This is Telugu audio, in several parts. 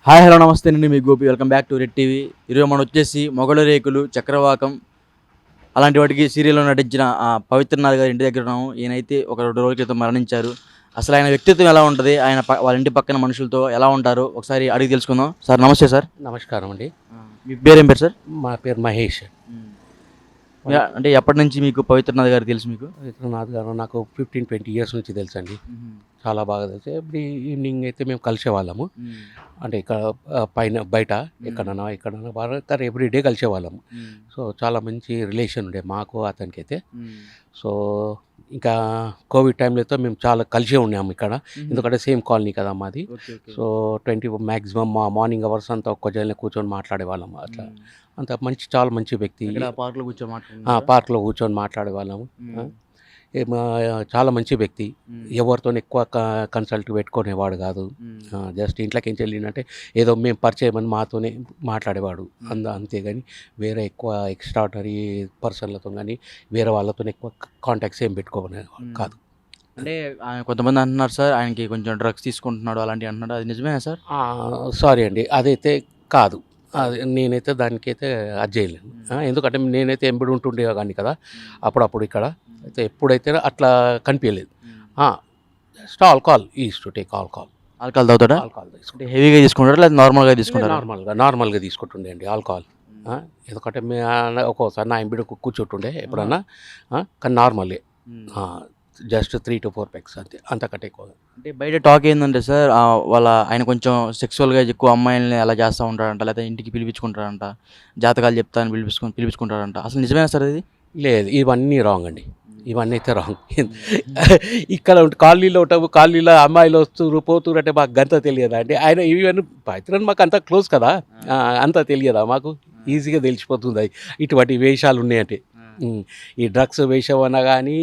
హాయ్ హలో నమస్తే అండి, మీ Gopi. Welcome back to Red TV. ఈరోజు మనం వచ్చేసి మొగలు రేకులు, చక్రవాకం అలాంటి వాటికి సీరియల్లో నటించిన పవిత్రనాథ్ గారి ఇంటి దగ్గర ఉన్నాము. ఈయనైతే ఒక 2 రోజుల క్రితం మరణించారు. అసలు ఆయన వ్యక్తిత్వం ఎలా ఉంటుంది, ఆయన వాళ్ళ ఇంటి పక్కన మనుషులతో ఎలా ఉంటారు, ఒకసారి అడిగి తెలుసుకుందాం. సార్ నమస్తే సార్. నమస్కారం అండి. మీ పేరేం పేరు సార్? మా పేరు మహేష్. అంటే ఎప్పటి నుంచి మీకు పవిత్రనాథ్ గారు తెలుసు మీకు? విక్రమనాథ్ గారు నాకు 15-20 ఇయర్స్ నుంచి తెలుసు అండి. చాలా బాగా తెలుసు. ఎవ్రీ ఈవినింగ్ అయితే మేము కలిసేవాళ్ళము. అంటే ఇక్కడ పైన బయట ఎక్కడన్నా బాగా ఎవ్రీడే కలిసేవాళ్ళము. సో చాలా మంచి రిలేషన్ ఉండే మాకు అతనికి అయితే. సో ఇంకా కోవిడ్ టైంలో అయితే మేము చాలా కలిసే ఉన్నాము ఇక్కడ. ఎందుకంటే సేమ్ కాలనీ కదా మాది. సో 20 మ్యాక్సిమం మా మార్నింగ్ అవర్స్ అంతా ఒక్క జల్ని కూర్చొని మాట్లాడేవాళ్ళము. అట్లా అంత మంచి, చాలా మంచి వ్యక్తి. పార్క్లో కూర్చొని మాట్లాడేవాళ్ళము. చాలా మంచి వ్యక్తి. ఎవరితో ఎక్కువ కన్సల్ట్ పెట్టుకునేవాడు కాదు. జస్ట్ ఇంట్లోకి ఏం వెళ్ళిందంటే ఏదో మేము పరిచయం అని మాతోనే మాట్లాడేవాడు. అంతేగాని వేరే ఎక్కువ ఎక్స్ట్రాడనరీ పర్సన్లతో కానీ వేరే వాళ్ళతో ఎక్కువ కాంటాక్ట్స్ ఏం పెట్టుకోనేవాడు కాదు. అంటే కొంతమంది అంటున్నారు సార్, ఆయనకి కొంచెం డ్రగ్స్ తీసుకుంటున్నాడు అలాంటివి అంటున్నాడు, అది నిజమేనా సార్? సారీ అండి, అదైతే కాదు. అది నేనైతే దానికైతే అది చేయలేను. ఎందుకంటే నేనైతే ఎంబడి ఉంటుండే కానీ కదా అప్పుడప్పుడు ఇక్కడ అయితే ఎప్పుడైతే అట్లా కనిపించలేదు. Just alcohol is to take alcohol తాగుతాడా? ఆల్కహాల్ తీసుకుంటే హెవీగా తీసుకుంటారా లేదా నార్మల్గా తీసుకుంటారా? నార్మల్గా తీసుకుంటుండే అండి ఆల్కహాల్. ఎందుకంటే ఒక్కోసారి నా ఎంబడి కూర్చుంటుండే ఎప్పుడన్నా. కానీ నార్మలే, జస్ట్ 3 to 4 పెగ్స్ అంతే, అంతకంటే ఎక్కువ. అంటే బయట టాక్ ఏంటంటే సార్, ఆయన కొంచెం సెక్సువల్గా ఎక్కువ అమ్మాయిల్ని అలా చేస్తూ ఉంటారంట, లేకపోతే ఇంటికి పిలిపించుకుంటారంట, జాతకాలు చెప్తాను పిలిపించుకుంటారంట. అసలు నిజమేనా సార్ ఇది? లేదు, ఇవన్నీ రాంగ్ అండి. ఇవన్నీ అయితే రాంగ్. ఇక్కడ కాలనీలో అమ్మాయిలు వస్తున్నారు పోతున్నారు అంటే మాకు గంత తెలియదా అండి? ఆయన ఇవన్నీ పవిత్రని మాకు అంత క్లోజ్ కదా, అంత తెలియదా మాకు? ఈజీగా తెలిసిపోతుంది ఇటువంటి వేషాలు ఉన్నాయంటే. ఈ డ్రగ్స్ వేషం అన్నా కానీ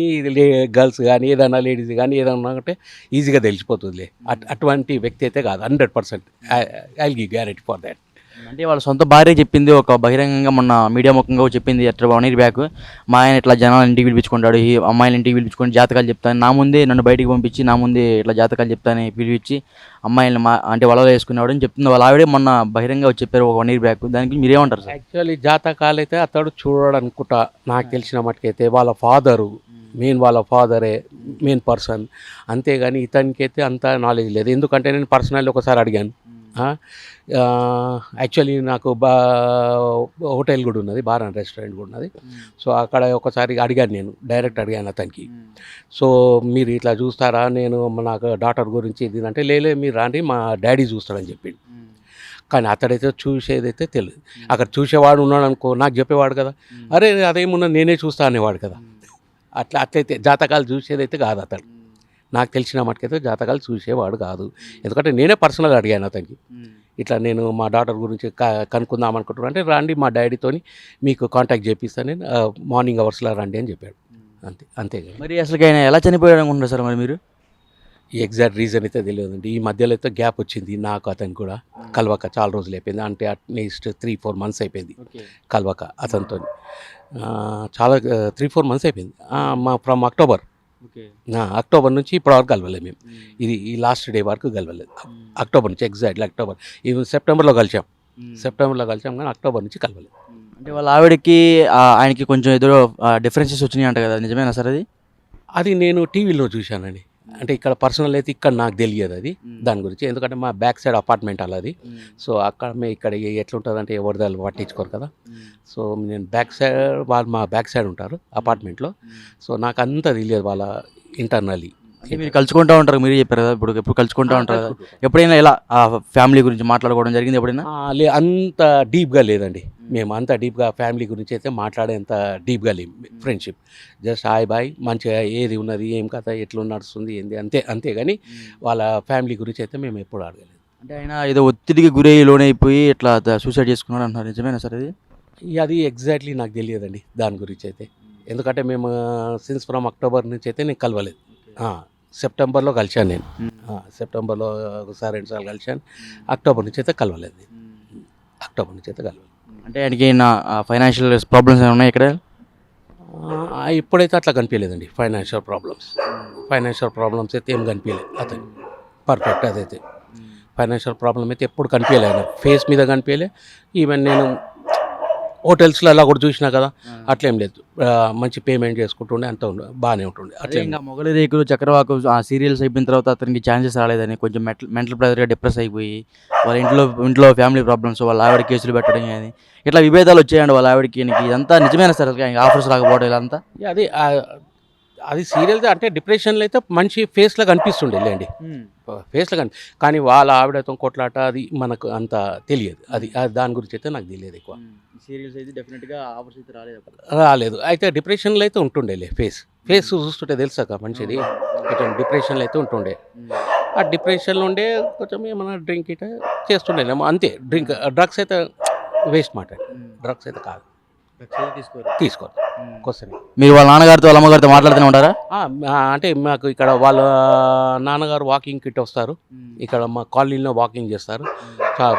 గర్ల్స్ కానీ ఏదైనా లేడీస్ కానీ ఏదన్నా అంటే ఈజీగా తెలిసిపోతుంది. అటువంటి వ్యక్తి అయితే కాదు. 100% I will give guarantee for that. అంటే వాళ్ళ సొంత భార్య చెప్పింది, ఒక బహిరంగంగా మొన్న మీడియా ముఖంగా చెప్పింది, ఎట్లా 1 year బ్యాక్ మా ఆయన ఇట్లా జనాలు ఇంటికి పిలిపించుకుంటాడు, ఈ అమ్మాయిలు ఇంటికి పిలిపించుకొని జాతకాలు చెప్తాను, నా ముందే నన్ను బయటికి పంపించి నా ముందే ఇట్లా జాతకాలు చెప్తానని పిలిపించి అమ్మాయిని అంటే వలలో వేసుకునేవాడు అని చెప్తుంది వాళ్ళ ఆవిడే మొన్న బహిరంగంగా చెప్పారు ఒక 1 year బ్యాక్. దానికి మీరేమంటారు సార్? యాక్చువల్లీ జాతకాలు అయితే అతడు చూడడం అనుకుంటా, నాకు తెలిసిన మటుకైతే వాళ్ళ ఫాదరే మెయిన్ పర్సన్. అంతేగాని ఇతనికైతే అంత నాలెడ్జ్ లేదు. ఎందుకంటే నేను పర్సనల్లీ ఒకసారి అడిగాను. యాక్చువల్లీ నాకు హోటల్ కూడా ఉన్నది, బార్ అండ్ రెస్టారెంట్ కూడా ఉన్నది. సో అక్కడ ఒకసారి అడిగాను, నేను డైరెక్ట్ అడిగాను అతనికి. సో మీరు ఇట్లా చూస్తారా, నేను నాకు డాటర్ గురించి ఇది అంటే, లేలే మీరు రాండి మా డాడీ చూస్తాడని చెప్పిండు. కానీ అతడైతే చూసేదైతే తెలియదు. అక్కడ చూసేవాడు ఉన్నాడు అనుకో, నాకు చెప్పేవాడు కదా, అరే అదేమున్నా నేనే చూస్తా అనేవాడు కదా. అట్లయితే జాతకాలు చూసేదైతే కాదు అతడు. నాకు తెలిసిన మటుకైతే జాతకాలు చూసేవాడు కాదు. ఎందుకంటే నేనే పర్సనల్గా అడిగాను అతనికి, ఇట్లా నేను మా డాటర్ గురించి కనుక్కుందాం అనుకుంటున్నాను అంటే, రండి మా డాడీతోని మీకు కాంటాక్ట్ చేపిస్తాను, నేను మార్నింగ్ అవర్స్లో రండి అని చెప్పాడు. అంతేగా. మరి అసలు ఆయన ఎలా చనిపోయాడు అనుకుంటున్నారు సార్ మరి మీరు? ఈ ఎగ్జాక్ట్ రీజన్ అయితే తెలియదండి. ఈ మధ్యలో అయితే గ్యాప్ వచ్చింది నాకు అతనికి కూడా కలవక చాలా రోజులు అయిపోయింది. అంటే అట్లీస్ట్ 3-4 months అయిపోయింది కలవక అతనితో. చాలా 3-4 months అయిపోయింది. ఫ్రమ్ అక్టోబర్ నుంచి ఇప్పటి వరకు కలవలేదు మేము. ఇది ఈ లాస్ట్ డే వరకు కలవలేదు. అక్టోబర్ నుంచి, ఎగ్జాక్ట్లీ అక్టోబర్. ఇది సెప్టెంబర్లో కలిసాం కానీ అక్టోబర్ నుంచి కలవలేదు. అంటే వాళ్ళ ఆవిడకి ఆయనకి కొంచెం ఏదో డిఫరెన్సెస్ వచ్చినాయి అంట కదా, నిజమేనా సార్ అది? అది నేను టీవీలో చూశానండి. అంటే ఇక్కడ పర్సనల్ అయితే ఇక్కడ నాకు తెలియదు అది దాని గురించి. ఎందుకంటే మా బ్యాక్ సైడ్ అపార్ట్మెంట్ అలాది. సో అక్కడ ఇక్కడ ఎట్లుంటుంది ఎవరిదాలు పట్టించుకోరు కదా. సో నేను మా బ్యాక్ సైడ్ ఉంటారు అపార్ట్మెంట్లో. సో నాకు అంతా తెలియదు వాళ్ళ ఇంటర్నల్లీ. మీరు కలుసుకుంటూ ఉంటారు, మీరు చెప్పారు కదా, ఇప్పుడు ఎప్పుడు కలుసుకుంటూ ఉంటారు కదా, ఎప్పుడైనా ఇలా ఫ్యామిలీ గురించి మాట్లాడుకోవడం జరిగింది ఎప్పుడైనా? అంత డీప్గా లేదండి. మేము అంత డీప్గా ఫ్యామిలీ గురించి అయితే మాట్లాడేంత డీప్గా లేము. ఫ్రెండ్షిప్ జస్ట్ హాయ్ బాయ్, మంచిగా ఏది ఉన్నది ఏం కథ ఎట్లా నడుస్తుంది ఏంది అంతే కానీ వాళ్ళ ఫ్యామిలీ గురించి అయితే మేము ఎప్పుడు అడగలేదు. అంటే ఆయన ఏదో ఒత్తిడికి గురై లోనైపోయి ఇట్లా సూసైడ్ చేసుకున్నాడు అంటున్నారు, నిజమేనా సార్ అది? అది ఎగ్జాక్ట్లీ నాకు తెలియదండి దాని గురించి అయితే. ఎందుకంటే మేము సిన్స్ ఫ్రమ్ అక్టోబర్ నుంచి అయితే నేను కలవలేదు. సెప్టెంబర్లో కలిశాను నేను. సెప్టెంబర్లో ఒకసారి 2 సార్లు కలిశాను. అక్టోబర్ నుంచి అయితే కలవలేదు. అంటే ఆయనకి ఫైనాన్షియల్ ప్రాబ్లమ్స్ ఏమైనా ఉన్నాయి ఇక్కడ? ఇప్పుడైతే అట్లా కనిపించలేదండి. ఫైనాన్షియల్ ప్రాబ్లమ్స్ అయితే ఏం కనిపించలేదు అతను. పర్ఫెక్ట్ అదైతే ఫైనాన్షియల్ ప్రాబ్లం అయితే ఎప్పుడు కనిపించలే ఆయన ఫేస్ మీద కనిపించలే. ఈవెన్ నేను హోటల్స్లో అలా కూడా చూసినా కదా, అట్లేం లేదు. మంచి పేమెంట్ చేసుకుంటుండే, అంత బాగానే ఉంటుండే. అట్లా అట్లే ఇంకా మొగలి రేకులు చక్రవాకు ఆ సీరియల్స్ అయిపోయిన తర్వాత అతనికి ఛాన్సెస్ రాలేదని కొంచెం మెంటల్ ప్రెజర్గా డిప్రెస్ అయిపోయి వాళ్ళ ఇంట్లో ఫ్యామిలీ ప్రాబ్లమ్స్, వాళ్ళ ఆవిడ కేసులు పెట్టడం కానీ ఇట్లా విభేదాలు వచ్చాయండి వాళ్ళ ఆవిడకి. ఈయనకి ఇదంతా నిజమేనా సార్? అసలు ఇంకా ఆఫర్స్ రాకపోవడం ఇదంతా అది అది సీరియల్ అంటే డిప్రెషన్లో అయితే మంచి ఫేస్లో కనిపిస్తుండే లేండి, ఫేస్లో కానీ వాళ్ళ ఆవిడతో కొట్లాట అది మనకు అంత తెలియదు. అది దాని గురించి అయితే నాకు తెలియదు ఎక్కువ. సీరియల్స్ అయితే డెఫినెట్గా ఆఫర్స్ అయితే రాలేదు. అయితే డిప్రెషన్లో అయితే ఉంటుండేలే, ఫేస్ చూస్తుంటే తెలుసాక మనిషిది కొంచెం డిప్రెషన్లో అయితే ఉంటుండే. ఆ డిప్రెషన్లో ఉండే కొంచెం ఏమైనా డ్రింక్ ఇట చేస్తుండేనేమో అంతే. డ్రగ్స్ అయితే వేస్ట్ మాట, డ్రగ్స్ అయితే కాదు, తీసుకోరు కోసం. మీరు వాళ్ళ నాన్నగారితో వాళ్ళ అమ్మగారితో మాట్లాడుతూనే ఉంటారా? అంటే మాకు ఇక్కడ వాళ్ళ నాన్నగారు వాకింగ్ కిట్ వస్తారు, ఇక్కడ మా కాలనీలో వాకింగ్ చేస్తారు.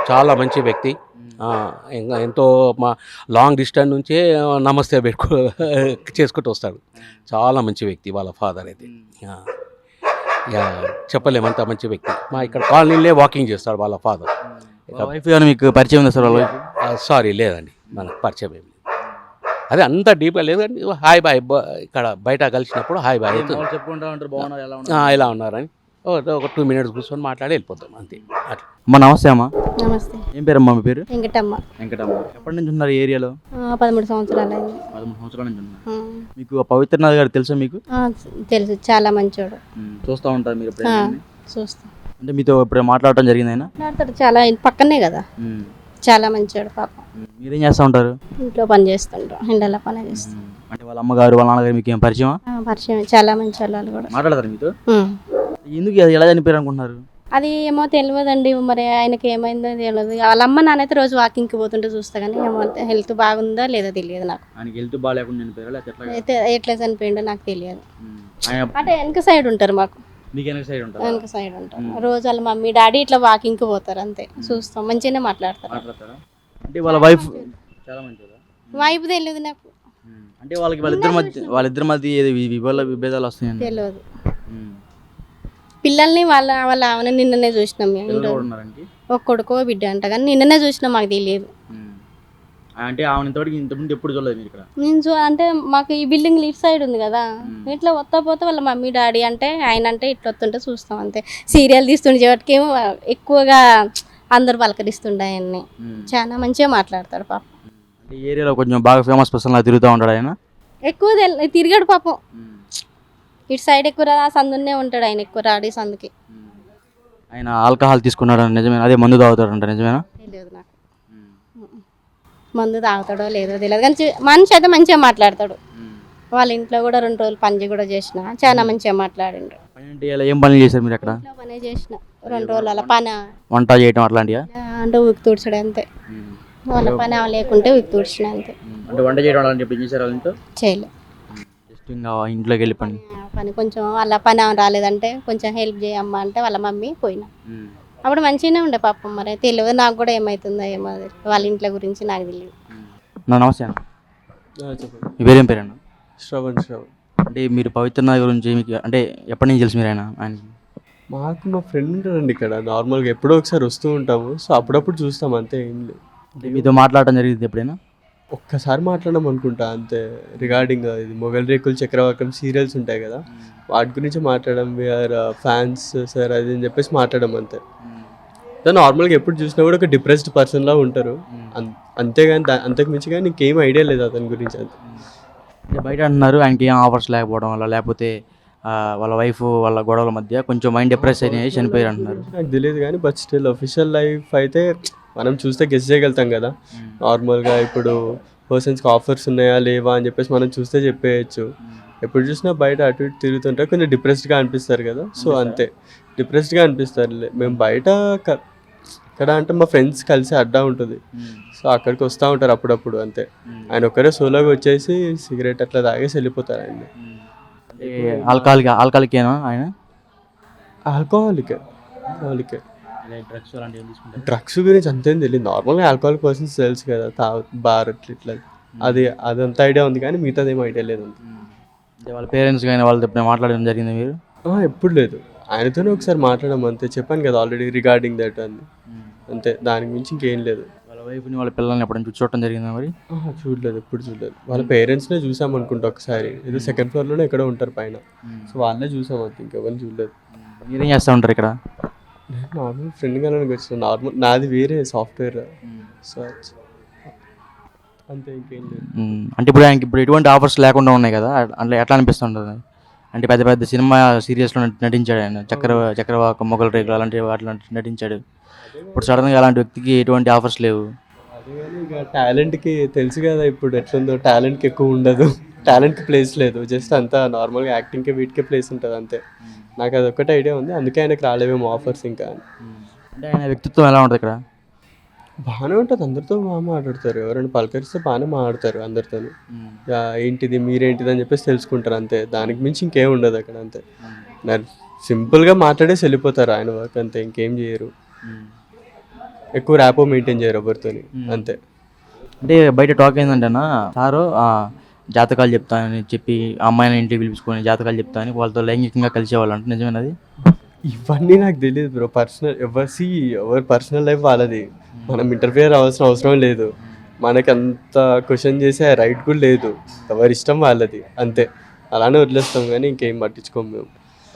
చాలా మంచి వ్యక్తి. ఇంకా ఎంతో మా లాంగ్ డిస్టెన్స్ నుంచే నమస్తే చేసుకుంటూ వస్తాడు. చాలా మంచి వ్యక్తి వాళ్ళ ఫాదర్ అయితే. చెప్పలేమంత మంచి వ్యక్తి. మా ఇక్కడ కాలనీలో వాకింగ్ చేస్తాడు వాళ్ళ ఫాదర్. వైఫ్ గారు మీకు పరిచయం ఉందా సార్ వాళ్ళ వైఫ్? సారీ లేదండి, మనకు పరిచయం ఏమి లేదు. అదే అంత డీప్గా లేదు కానీ హాయ్ బాయ్, ఇక్కడ బయట కలిసినప్పుడు హాయ్ బాయ్ చెప్పుకుంటా ఉంటారు, బాగున్నారు, ఎలా ఉన్నారని ఒక 2 minutes కూర్చొని మాట్లాడి వెళ్ళిపోతాం అంతే. అట్లా. అమ్మ నమస్తే. అమ్మ నమస్తే. ఏం పేరమ్మా మీ పేరు? వెంకటమ్మ. వెంకటమ్మ. ఎప్పటి నుంచి ఉన్నారు ఈ ఏరియాలో? 13 సంవత్సరాలు అయింది. 13 సంవత్సరాల నుంచి ఉన్నారు. మీకు పవిత్రనాథ్ గారు తెలుసా మీకు? తెలుసు, చాలా మంచోడు. చూస్తూ ఉంటారు మీరు? చూస్తా. అంటే మీతో ఇప్పుడు మాట్లాడటం జరిగింది ఆయన? మాట్లాడతాడు, చాలా పక్కనే కదా, చాలా మంచోడు పాపం. మీరేం చేస్తూ ఉంటారు? ఇంట్లో పని చేస్తుంటాం, ఎండల పని చేస్తాం. అంటే వాళ్ళ అమ్మగారు వాళ్ళ నాన్నగారు మీకు ఏం పరిచయం? పరిచయం, చాలా మంచి వాళ్ళు కూడా మాట్లాడతారు మీతో? ఎందుకు ఎలా చనిపోయారు అనుకుంటున్నారు? అది ఏమో తెలియదండి, మరి ఆయనకి ఏమైందో తెలియదు. వాళ్ళ అమ్మ నాన్నైతే రోజు వాకింగ్కి పోతుంటే చూస్తా, కానీ ఏమో హెల్త్ బాగుందో లేదో తెలియదు నాకు. ఆయనకి హెల్త్ బాగాలేకుండా చనిపోయారు అయితే ఎట్లా చనిపోయిందో నాకు తెలియదు. అంటే వెనక సైడ్ ఉంటారు మాకు, వెనక సైడ్ ఉంటారు. రోజు వాళ్ళ మమ్మీ డాడీ ఇట్లా వాకింగ్కి పోతారు అంతే, చూస్తాం. మంచిగానే మాట్లాడతారు. అంటే వాళ్ళ వైఫ్ చాలా మంచిదా? వైఫ్ తెలియదు నాకు. అంటే వాళ్ళిద్దరి మధ్య విభేదాలు వస్తాయి తెలియదు. పిల్లల్ని వాళ్ళ ఆమెను నిన్ననే చూసినాం మేము. ఒక కొడుకో బిడ్డ అంట, కానీ నిన్ననే చూసినాం, మాకు తెలియదు. అంటే ఆమె ఇంతకుముందు ఎప్పుడు చూడలేదు మీరు ఇక్కడ? నేను అంటే మాకు ఈ బిల్డింగ్ ఇటు సైడ్ ఉంది కదా, ఇట్లా వస్తా పోతే వాళ్ళ మమ్మీ డాడీ అంటే ఆయన అంటే ఇట్లా వస్తుంటే చూస్తాం అంతే. సీరియల్ తీస్తుండే వాటికి ఏమో ఎక్కువగా అందరు పలకరిస్తుండే ఆయన్ని. చాలా మంచిగా మాట్లాడతాడు పాపం. ఈ ఏరియాలో కొంచెం బాగా ఫేమస్ పర్సన్ లా తిరుగుతూ ఉంటాడు ఆయన? ఎక్కువ తిరిగాడు పాపం. ఇటు సైడ్ ఎక్కువ సందునే ఉంటాడు ఆయన, ఎక్కువ రాడి సందుకి. ఆయన ఆల్కహాల్ తీసుకున్నాడు నిజమేనా? అదే మందు తాగుతాడంట, నిజమేనా? తెలియదు నాకు, మందు తాగుతాడో లేదో తెలియదు, కానీ మనిషి అయితే మంచిగా మాట్లాడతాడు. వాళ్ళ ఇంట్లో కూడా 2 రోజులు పని కూడా చేసిన, చాలా మంచిగా మాట్లాడిండు. ఏం పనులు చేశారు మీరు అక్కడ? పని చేసిన 2 రోజులు అలా పని, వంట చేయటం అట్లాంటివా? అంటే ఉక్కి తుడిచడం అంతే. వాళ్ళ పని లేకుంటే ఉక్కి తుడిచిన అంతే. అంటే వంట చేయడం అలాంటి చేశారు వాళ్ళ ఇంట్లో? చేయలే, ఇంట్లోకి వెళ్ళి పని కొంచెం వాళ్ళ పని రాలేదంటే కొంచెం హెల్ప్ చేయమ్మా అంటే వాళ్ళ మమ్మీ పోయినా. అప్పుడు మంచిగానే ఉండే పాపం. మరి తెలియదు నాకు కూడా ఏమవుతుందో ఏమో, వాళ్ళ ఇంట్లో గురించి నాకు తెలియదు. నమస్తే అన్న. మీ పేరేం పేరన్నా? శ్రవణ్. అంటే మీరు పవిత్రనాథ్ గురించి మీకు అంటే ఎప్పటి నుంచి తెలుసు మీరు? ఆయన మాకు మా ఫ్రెండ్ ఉంటాడండి ఇక్కడ, నార్మల్గా ఎప్పుడో ఒకసారి వస్తూ ఉంటాము, సో అప్పుడప్పుడు చూస్తాం అంతే. ఏం లేదు. మీతో మాట్లాడటం జరిగింది ఎప్పుడైనా? ఒక్కసారి మాట్లాడడం అనుకుంటా అంతే, రిగార్డింగ్ ఇది మొగల్ రేకులు చక్రవాకం సీరియల్స్ ఉంటాయి కదా, వాటి గురించి మాట్లాడడం. వీఆర్ ఫ్యాన్స్ సార్ అది అని చెప్పేసి మాట్లాడడం అంతే. నార్మల్గా ఎప్పుడు చూసినా కూడా ఒక డిప్రెస్డ్ పర్సన్లా ఉంటారు అంతేగాని అంతకు మించి కానీ ఇంకేం ఐడియా లేదు అతని గురించి. అంతే. బయట అంటున్నారు ఆయనకి ఏం ఆఫర్స్ లేకపోవడం వల్ల, లేకపోతే వాళ్ళ వైఫ్ వాళ్ళ గొడవల మధ్య కొంచెం మైండ్ డిప్రెస్ అయినాయి చనిపోయారు అంటున్నారు. నాకు తెలియదు కానీ బట్ స్టిల్ అఫీషియల్ లైఫ్ అయితే మనం చూస్తే గెస్ చేయగలుగుతాం కదా. నార్మల్గా ఇప్పుడు పర్సన్స్కి ఆఫర్స్ ఉన్నాయా లేవా అని చెప్పేసి మనం చూస్తే చెప్పేయచ్చు. ఎప్పుడు చూసినా బయట అటు ఇటు తిరుగుతుంటే కొంచెం డిప్రెస్డ్గా అనిపిస్తారు కదా, సో అంతే డిప్రెస్డ్గా అనిపిస్తారు. మేము బయట ఇక్కడ అంటే మా ఫ్రెండ్స్ కలిసి అడ్డా ఉంటుంది, సో అక్కడికి వస్తూ ఉంటారు అప్పుడప్పుడు అంతే. ఆయన ఒక్కరే సోలోగా వచ్చేసి సిగరెట్ అట్లా తాగేసి వెళ్ళిపోతారు. ఆయన ఆల్కహాలికేనా? ఆయన ఆల్కహాలికే. డ్రగ్స్ గురించి అంతేం తెలియదు, నార్మల్గా ఆల్కహాలిక్ పర్సన్స్ తెలుసు కదా, బార్ ఇట్లా అదంత ఐడియా ఉంది కానీ మిగతాది ఏం ఐడియా లేదు. వాళ్ళ పేరెంట్స్ కానీ వాళ్ళతో ఎప్పుడైనా మాట్లాడడం జరిగింది మీరు? ఎప్పుడు లేదు. ఆయనతోనే ఒకసారి మాట్లాడడం అంతే, చెప్పాను కదా ఆల్రెడీ రిగార్డింగ్ దట్ అని, అంతే, దానికి మించి ఇంకేం లేదు. వాళ్ళ వైఫ్ని వాళ్ళ పిల్లల్ని ఎప్పుడైనా చూడటం జరిగిందా మరి? చూడలేదు, ఎప్పుడు చూడలేదు. వాళ్ళ పేరెంట్స్నే చూసాం అనుకుంటా ఒకసారి, ఏదో సెకండ్ ఫ్లోర్లోనే ఎక్కడో ఉంటారు పైన, సో వాళ్ళనే చూసాం అంతే, ఇంకెవరిని చూడలేదు. మీరేం చేస్తూ ఉంటారు ఇక్కడ? నేను నార్మల్ ఫ్రెండ్ గానే వచ్చిన, నార్మల్ నాది వేరే సాఫ్ట్వేర్, సో అంతే, ఇంకేం లేదు. అంటే ఇప్పుడు ఆయనకి ఇప్పుడు ఎటువంటి ఆఫర్స్ లేకుండా ఉన్నాయి కదా, అట్లా ఎట్లా అనిపిస్తుంటుంది? అంటే పెద్ద పెద్ద సినిమా సీరియల్స్లో నటించాడు ఆయన, చక్రవాకం, మొగల్ రేకులు అలాంటి వాటిలో నటించాడు. ఇప్పుడు సడన్గా అలాంటి వ్యక్తికి ఎటువంటి ఆఫర్స్ లేవు. అదే కానీ ఇక టాలెంట్కి తెలుసు కదా ఇప్పుడు ఎట్లుందో, టాలెంట్కి ఎక్కువ ఉండదు, టాలెంట్కి ప్లేస్ లేదు, జస్ట్ అంతా నార్మల్గా యాక్టింగ్కి వీటికే ప్లేస్ ఉంటుంది అంతే. నాకు అదొక్కటే ఐడియా ఉంది, అందుకే ఆయనకు రాలేవేమో ఆఫర్స్ ఇంకా. అంటే ఆయన వ్యక్తిత్వం ఎలా ఉంటుంది ఇక్కడ? బాగానే ఉంటుంది, అందరితో బాగా మాట్లాడతారు, ఎవరైనా పలకరిస్తే బాగానే మాట్లాడతారు అందరితో. ఏంటిది మీరేంటిది అని చెప్పేసి తెలుసుకుంటారు అంతే, దానికి మించి ఇంకేం ఉండదు అక్కడ అంతే. సింపుల్గా మాట్లాడేసి వెళ్ళిపోతారు ఆయన వర్క్ అంతే, ఇంకేం చేయరు, ఎక్కువ ర్యాపో మెయింటైన్ చేయరు ఎవరితోని అంతే. అంటే బయట టాక్ ఏంటంటేనా, సారు జాతకాలు చెప్తానని చెప్పి అమ్మాయిని ఇంటికి పిలిపించుకొని జాతకాలు చెప్తానని వాళ్ళతో లైంగికంగా కలిసేవాళ్ళు అంటే నిజమేనది? ఇవన్నీ నాకు తెలియదు బ్రో, పర్సనల్ ఎవరి పర్సనల్ లైఫ్ వాళ్ళది, మనం ఇంటర్ఫియర్ అవ్వాల్సిన అవసరం లేదు, మనకి అంత క్వశ్చన్ చేసే రైట్ కూడా లేదు, ఎవరి ఇష్టం వాళ్ళది అంతే, అలానే వదిలేస్తాం కానీ ఇంకేం పట్టించుకోము మేము.